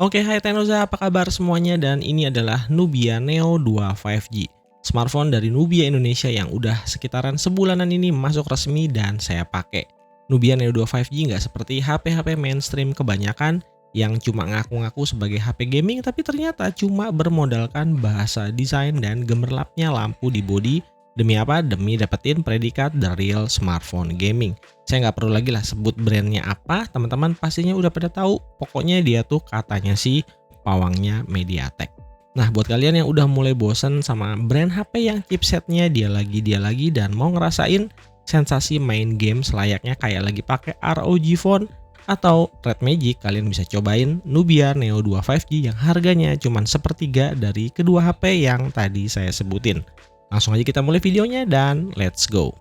Oke, hai Tenoza, apa kabar semuanya? Dan ini adalah Nubia Neo 2 5G, smartphone dari Nubia Indonesia yang udah sekitaran sebulanan ini masuk resmi dan saya pakai. Nubia Neo 2 5G nggak seperti HP-HP mainstream kebanyakan yang cuma ngaku-ngaku sebagai HP gaming tapi ternyata cuma bermodalkan bahasa desain dan gemerlapnya lampu di bodi. Demi apa? Demi dapetin predikat The Real Smartphone Gaming. Saya nggak perlu lagi lah sebut brandnya apa, teman-teman pastinya udah pada tahu. Pokoknya dia tuh katanya sih pawangnya MediaTek. Nah, buat kalian yang udah mulai bosen sama brand HP yang chipsetnya dia lagi dan mau ngerasain sensasi main game selayaknya kayak lagi pakai ROG Phone atau Red Magic, kalian bisa cobain Nubia Neo 2 5G yang harganya cuma sepertiga dari kedua HP yang tadi saya sebutin. Langsung aja kita mulai videonya dan let's go.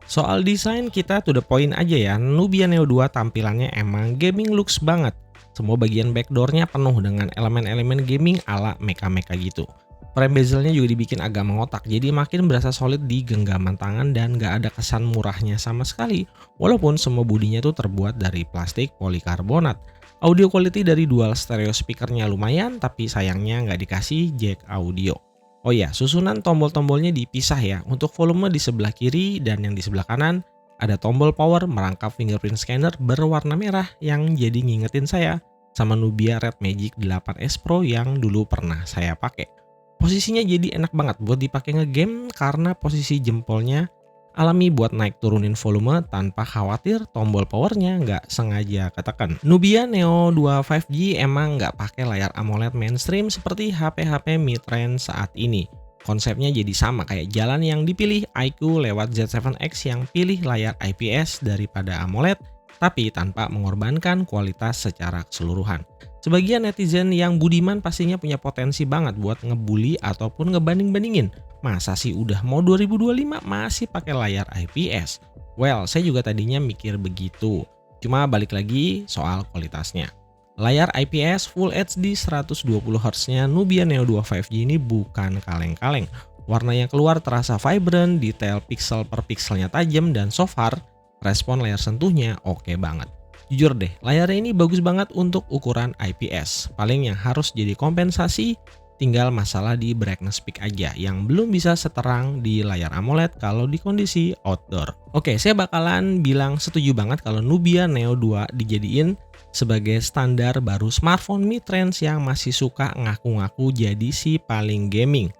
Soal desain kita to the point aja ya. Nubia Neo 2 tampilannya emang gaming looks banget. Semua bagian backdoornya penuh dengan elemen-elemen gaming ala mecha-mecha gitu. Frame bezelnya juga dibikin agak mengotak, jadi makin berasa solid di genggaman tangan dan gak ada kesan murahnya sama sekali. Walaupun semua bodinya tuh terbuat dari plastik polikarbonat. Audio quality dari dual stereo speakernya lumayan, tapi sayangnya nggak dikasih jack audio. Oh ya, susunan tombol-tombolnya dipisah ya. Untuk volume di sebelah kiri dan yang di sebelah kanan ada tombol power merangkap fingerprint scanner berwarna merah yang jadi ngingetin saya sama Nubia Red Magic 8S Pro yang dulu pernah saya pakai. Posisinya jadi enak banget buat dipakai ngegame karena posisi jempolnya alami buat naik turunin volume tanpa khawatir tombol powernya nggak sengaja ketekan. Nubia Neo 2 5G emang nggak pakai layar AMOLED mainstream seperti HP-HP mid-range saat ini. Konsepnya jadi sama kayak jalan yang dipilih iQOO lewat Z7X yang pilih layar IPS daripada AMOLED, tapi tanpa mengorbankan kualitas secara keseluruhan. Sebagian netizen yang budiman pastinya punya potensi banget buat ngebully ataupun ngebanding-bandingin. Masa sih udah mau 2025 masih pakai layar IPS? Well, saya juga tadinya mikir begitu. Cuma balik lagi soal kualitasnya. Layar IPS Full HD 120Hz-nya Nubia Neo 2 5G ini bukan kaleng-kaleng. Warna yang keluar terasa vibrant, detail pixel per pixelnya tajam, dan so far respon layar sentuhnya oke banget. Jujur deh, layarnya ini bagus banget untuk ukuran IPS. Paling yang harus jadi kompensasi tinggal masalah di brightness peak aja yang belum bisa seterang di layar AMOLED kalau di kondisi outdoor. Oke, saya bakalan bilang setuju banget kalau Nubia Neo 2 dijadiin sebagai standar baru smartphone mid-range yang masih suka ngaku-ngaku jadi si paling gaming.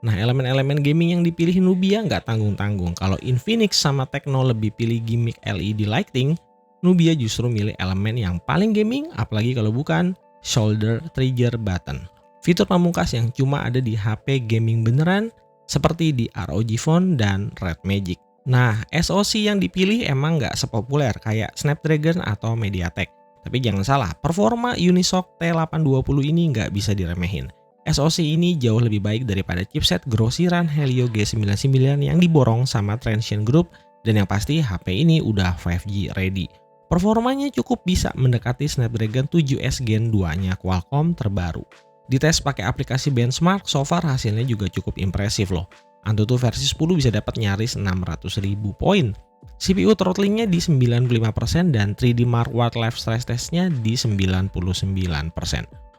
Nah, elemen-elemen gaming yang dipilih Nubia nggak tanggung-tanggung. Kalau Infinix sama Tecno lebih pilih gimmick LED lighting, Nubia justru milih elemen yang paling gaming, apalagi kalau bukan shoulder trigger button. Fitur pamungkas yang cuma ada di HP gaming beneran seperti di ROG Phone dan Red Magic. Nah, SoC yang dipilih emang nggak sepopuler kayak Snapdragon atau MediaTek. Tapi jangan salah, performa Unisoc T820 ini nggak bisa diremehin. SoC ini jauh lebih baik daripada chipset grosiran Helio G99 yang diborong sama Transsion Group, dan yang pasti HP ini udah 5G ready. Performanya cukup bisa mendekati Snapdragon 7S Gen 2-nya Qualcomm terbaru. Dites pakai aplikasi benchmark, so far hasilnya juga cukup impresif loh. Antutu versi 10 bisa dapat nyaris 600.000 poin. CPU throttlingnya di 95% dan 3D Mark Wildlife Stress Test-nya di 99%.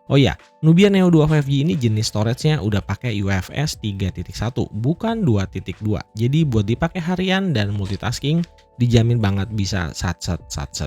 Oh ya, Nubia Neo 2 5G ini jenis storage-nya udah pakai UFS 3.1, bukan 2.2. Jadi buat dipakai harian dan multitasking, dijamin banget bisa satset.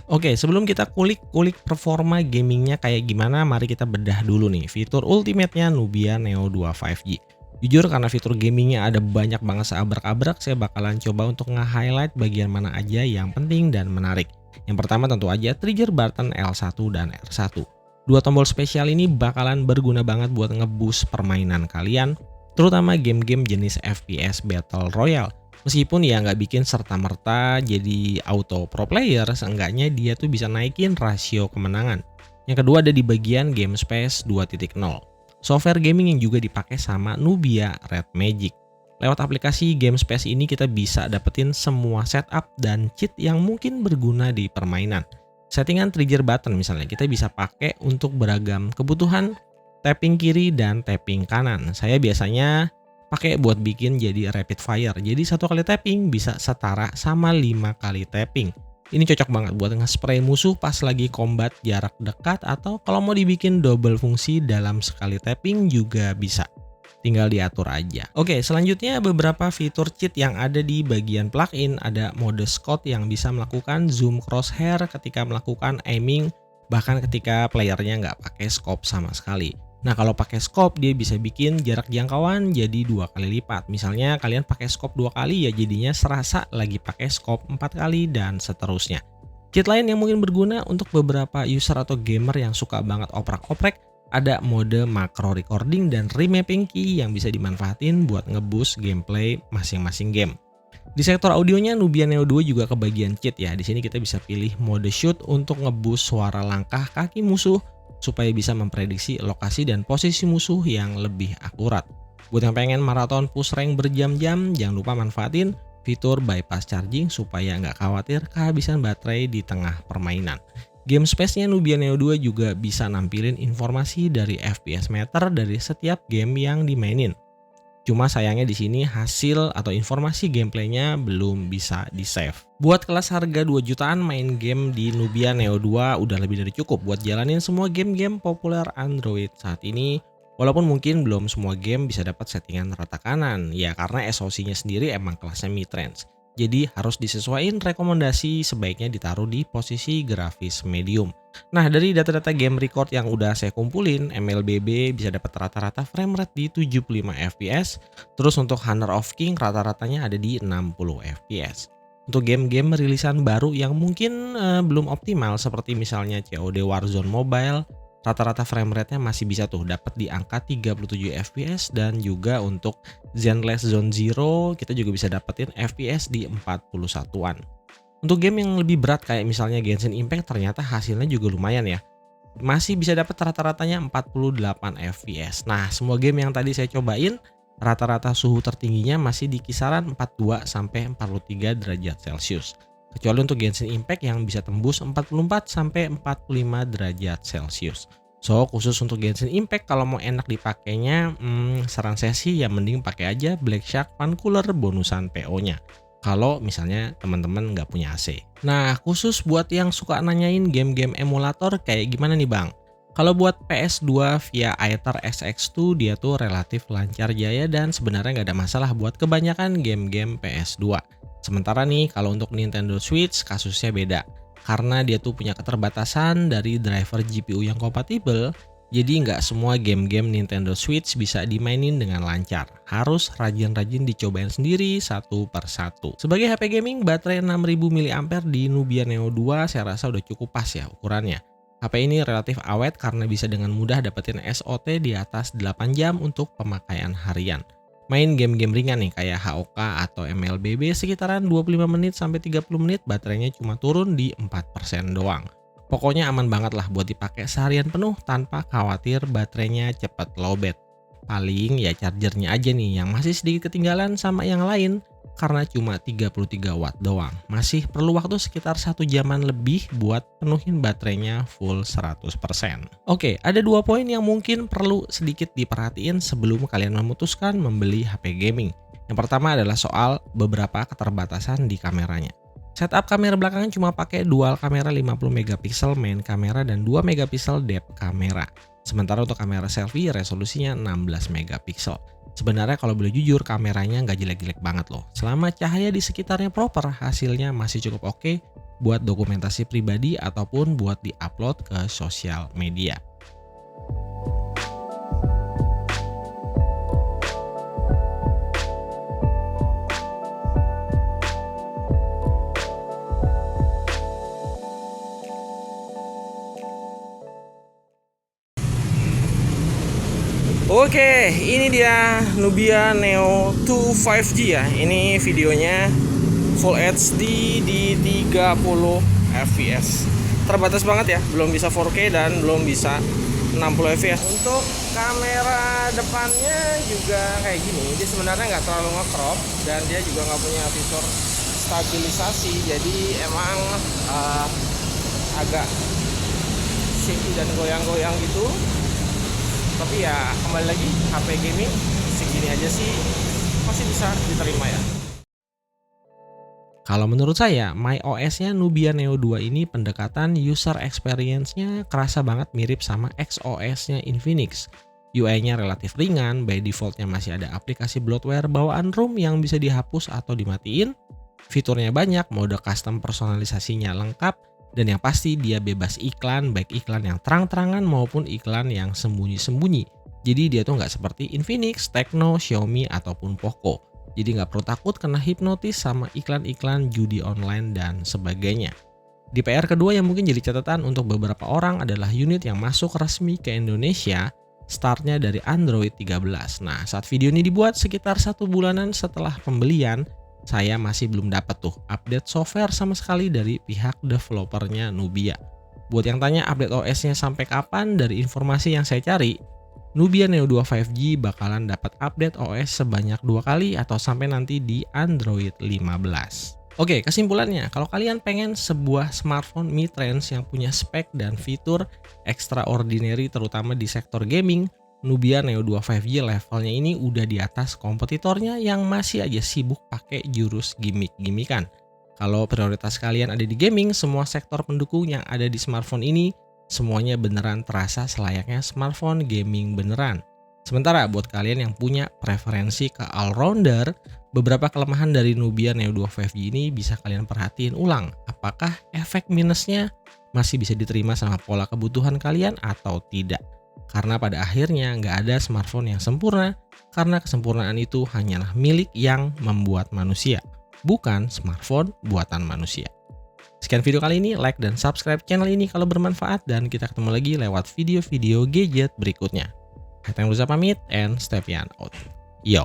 Oke, sebelum kita kulik performa gamingnya kayak gimana, mari kita bedah dulu nih fitur ultimate-nya Nubia Neo 2 5G. Jujur karena fitur gamingnya ada banyak banget seabrak-abrak, saya bakalan coba untuk nge-highlight bagian mana aja yang penting dan menarik. Yang pertama tentu aja trigger button L1 dan R1. Dua tombol spesial ini bakalan berguna banget buat nge-boost permainan kalian, terutama game-game jenis FPS Battle Royale. Meskipun ya nggak bikin serta-merta jadi auto pro player, seenggaknya dia tuh bisa naikin rasio kemenangan. Yang kedua ada di bagian Game Space 2.0. Software gaming yang juga dipakai sama Nubia Red Magic. Lewat aplikasi Game Space ini kita bisa dapetin semua setup dan cheat yang mungkin berguna di permainan. Settingan trigger button misalnya kita bisa pakai untuk beragam kebutuhan, tapping kiri dan tapping kanan. Saya biasanya pakai buat bikin jadi rapid fire. Jadi satu kali tapping bisa setara sama 5 kali tapping. Ini cocok banget buat nge-spray musuh pas lagi combat jarak dekat atau kalau mau dibikin double fungsi dalam sekali tapping juga bisa. Tinggal diatur aja. Oke, selanjutnya beberapa fitur cheat yang ada di bagian plugin. Ada mode scout yang bisa melakukan zoom crosshair ketika melakukan aiming, bahkan ketika playernya nggak pakai scope sama sekali. Nah, kalau pakai scope dia bisa bikin jarak jangkauan jadi 2 kali lipat. Misalnya kalian pakai scope 2 kali ya jadinya serasa lagi pakai scope 4 kali dan seterusnya. Cheat lain yang mungkin berguna untuk beberapa user atau gamer yang suka banget oprak-oprek, ada mode macro recording dan remapping key yang bisa dimanfaatin buat ngeboost gameplay masing-masing game. Di sektor audionya Nubia Neo 2 juga kebagian cheat ya. Di sini kita bisa pilih mode shoot untuk ngeboost suara langkah kaki musuh supaya bisa memprediksi lokasi dan posisi musuh yang lebih akurat. Buat yang pengen maraton push rank berjam-jam, jangan lupa manfaatin fitur bypass charging supaya nggak khawatir kehabisan baterai di tengah permainan. Game space-nya Nubia Neo 2 juga bisa nampilin informasi dari FPS meter dari setiap game yang dimainin. Cuma sayangnya di sini hasil atau informasi gameplaynya belum bisa di-save. Buat kelas harga 2 jutaan main game di Nubia Neo 2 udah lebih dari cukup buat jalanin semua game-game populer Android saat ini. Walaupun mungkin belum semua game bisa dapat settingan rata kanan, ya karena SoC-nya sendiri emang kelasnya mid-range. Jadi harus disesuaikan, rekomendasi sebaiknya ditaruh di posisi grafis medium. Nah, dari data-data game record yang udah saya kumpulin, MLBB bisa dapat rata-rata frame rate di 75 fps. Terus untuk Honor of King rata-ratanya ada di 60 fps. Untuk game-game rilisan baru yang mungkin belum optimal seperti misalnya COD Warzone Mobile, rata-rata frame rate-nya masih bisa tuh dapat di angka 37 fps, dan juga untuk Zenless Zone Zero kita juga bisa dapetin fps di 41-an. Untuk game yang lebih berat kayak misalnya Genshin Impact ternyata hasilnya juga lumayan ya. Masih bisa dapat rata-ratanya 48 fps. Nah, semua game yang tadi saya cobain rata-rata suhu tertingginya masih di kisaran 42 sampai 43 derajat Celcius. Kecuali untuk Genshin Impact yang bisa tembus 44 sampai 45 derajat Celcius. So, khusus untuk Genshin Impact kalau mau enak dipakainya, saran saya sih ya mending pakai aja Black Shark Fan Cooler bonusan PO-nya. Kalau misalnya teman-teman nggak punya AC. Nah, khusus buat yang suka nanyain game-game emulator kayak gimana nih Bang? Kalau buat PS2 via Aether SX2 dia tuh relatif lancar jaya dan sebenarnya nggak ada masalah buat kebanyakan game-game PS2. Sementara nih kalau untuk Nintendo Switch kasusnya beda. Karena dia tuh punya keterbatasan dari driver GPU yang kompatibel, jadi nggak semua game-game Nintendo Switch bisa dimainin dengan lancar. Harus rajin-rajin dicobain sendiri satu per satu. Sebagai HP gaming, baterai 6000 mAh di Nubia Neo 2 saya rasa udah cukup pas ya ukurannya. HP ini relatif awet karena bisa dengan mudah dapetin SOT di atas 8 jam untuk pemakaian harian. Main game-game ringan nih kayak HOK atau MLBB sekitaran 25 menit sampai 30 menit baterainya cuma turun di 4% doang. Pokoknya aman banget lah buat dipakai seharian penuh tanpa khawatir baterainya cepat lowbat. Paling ya chargernya aja nih yang masih sedikit ketinggalan sama yang lain karena cuma 33 watt doang. Masih perlu waktu sekitar 1 jaman lebih buat penuhin baterainya full 100%. Oke, ada 2 poin yang mungkin perlu sedikit diperhatiin sebelum kalian memutuskan membeli HP gaming. Yang pertama adalah soal beberapa keterbatasan di kameranya. Setup kamera belakangnya cuma pakai dual kamera 50 megapiksel main kamera dan 2 megapiksel depth kamera. Sementara untuk kamera selfie resolusinya 16 megapiksel. Sebenarnya kalau boleh jujur kameranya nggak jelek-jelek banget loh. Selama cahaya di sekitarnya proper, hasilnya masih cukup oke buat dokumentasi pribadi ataupun buat di-upload ke sosial media. Oke, ini dia Nubia Neo 2 5G ya. Ini videonya Full HD di 30 fps. Terbatas banget ya, belum bisa 4K dan belum bisa 60 fps. Untuk kamera depannya juga kayak gini. Dia sebenarnya nggak terlalu nge-crop dan dia juga nggak punya fitur stabilisasi. Jadi emang agak shaky dan goyang-goyang gitu. Tapi ya kembali lagi HP gaming segini aja sih masih bisa diterima ya. Kalau menurut saya, MyOS-nya Nubia Neo 2 ini pendekatan user experience-nya kerasa banget mirip sama XOS-nya Infinix. UI-nya relatif ringan, by default-nya masih ada aplikasi bloatware bawaan ROM yang bisa dihapus atau dimatiin. Fiturnya banyak, mode custom personalisasinya lengkap, dan yang pasti dia bebas iklan, baik iklan yang terang-terangan maupun iklan yang sembunyi-sembunyi. Jadi dia tuh nggak seperti Infinix, Tecno, Xiaomi, ataupun Poco. Jadi nggak perlu takut kena hipnotis sama iklan-iklan judi online dan sebagainya. Di PR kedua yang mungkin jadi catatan untuk beberapa orang adalah unit yang masuk resmi ke Indonesia, startnya dari Android 13. Nah, saat video ini dibuat sekitar 1 bulanan setelah pembelian, saya masih belum dapat tuh update software sama sekali dari pihak developernya Nubia. Buat yang tanya update OS-nya sampai kapan, dari informasi yang saya cari, Nubia Neo 2 5G bakalan dapat update OS sebanyak 2 kali atau sampai nanti di Android 15. Oke, kesimpulannya, kalau kalian pengen sebuah smartphone mid-range yang punya spek dan fitur extraordinary terutama di sektor gaming, Nubia Neo 2 5G levelnya ini udah di atas kompetitornya yang masih aja sibuk pakai jurus gimmick-gimmickan. Kalau prioritas kalian ada di gaming, semua sektor pendukung yang ada di smartphone ini semuanya beneran terasa selayaknya smartphone gaming beneran. Sementara buat kalian yang punya preferensi ke all-rounder, beberapa kelemahan dari Nubia Neo 2 5G ini bisa kalian perhatiin ulang. Apakah efek minusnya masih bisa diterima sama pola kebutuhan kalian atau tidak? Karena pada akhirnya nggak ada smartphone yang sempurna, karena kesempurnaan itu hanyalah milik yang membuat manusia, bukan smartphone buatan manusia. Sekian video kali ini, like dan subscribe channel ini kalau bermanfaat, dan kita ketemu lagi lewat video-video gadget berikutnya. Saya Teng Ruza pamit and step out. Yo.